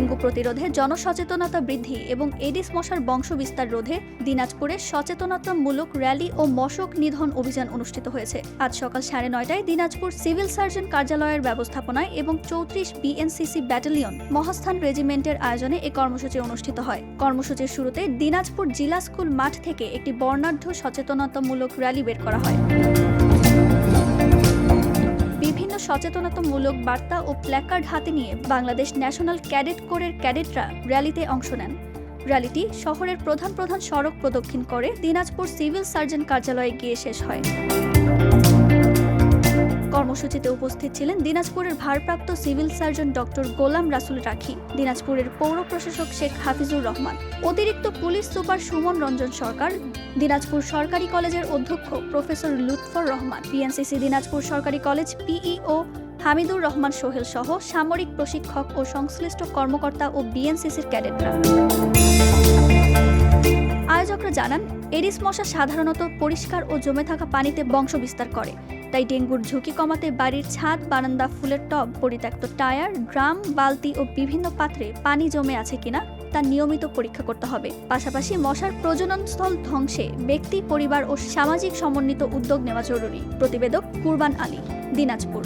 Dengue প্রতিরোধে জনসচেতনতা বৃদ্ধি এবং এডিস মশার বংশবিস্তার রোধে দিনাজপুরে সচেতনতামূলক র্যালি ও মশক নিধন অভিযান অনুষ্ঠিত হয়েছে। আজ সকাল 9:30টায় দিনাজপুর সিভিল সার্জন কার্যালয়ের ব্যবস্থাপনায় এবং 34 বিএনসিসি ব্যাটালিয়ন মহাস্থান রেজিমেন্টের আয়োজনে এই কর্মসূচি অনুষ্ঠিত হয়। কর্মসূচির শুরুতে দিনাজপুর জিলা স্কুল মাঠ থেকে একটি বর্ণাঢ্য সচেতনতামূলক র্যালি বের করা হয়। বিভিন্ন সচেতনতামূলক বার্তা ও প্ল্যাকার্ড হাতে নিয়ে বাংলাদেশ ন্যাশনাল ক্যাডেট কোরের ক্যাডেটরা র্যালিতে অংশ নেন। র্যালিটি শহরের প্রধান সড়ক প্রদক্ষিণ করে দিনাজপুর সিভিল সার্জন কার্যালয়ে গিয়ে শেষ হয়। কর্মসূচিতে উপস্থিত ছিলেন দিনাজপুরের ভারপ্রাপ্ত সিভিল সার্জন ডক্টর গোলাম রাসুল রাখি, দিনাজপুরের পৌর প্রশাসক শেখ হাফিজুর রহমান, অতিরিক্ত পুলিশ সুপার সুমন রঞ্জন সরকার, দিনাজপুর সরকারি কলেজের অধ্যক্ষ প্রফেসর লুৎফর রহমান, বিএনসিসি দিনাজপুর সরকারি কলেজ পিইও হামিদুর রহমান সোহেল সহ সামরিক প্রশিক্ষক ও সংশ্লিষ্ট কর্মকর্তা ও বিএনসিসির ক্যাডেটরা। আয়োজকরা জানান, এডিস মশা সাধারণত পরিষ্কার ও জমে থাকা পানিতে বংশবিস্তার করে। তাই ডেঙ্গুর ঝুঁকি কমাতে বাড়ির ছাদ, বারান্দা, ফুলের টব, পরিত্যক্ত টায়ার, ড্রাম, বালতি ও বিভিন্ন পাত্রে পানি জমে আছে কিনা তা নিয়মিত পরীক্ষা করতে হবে। পাশাপাশি মশার প্রজননস্থল ধ্বংসে ব্যক্তি, পরিবার ও সামাজিক সমন্বিত উদ্যোগ নেওয়া জরুরি। প্রতিবেদক কুরবান আলী, দিনাজপুর।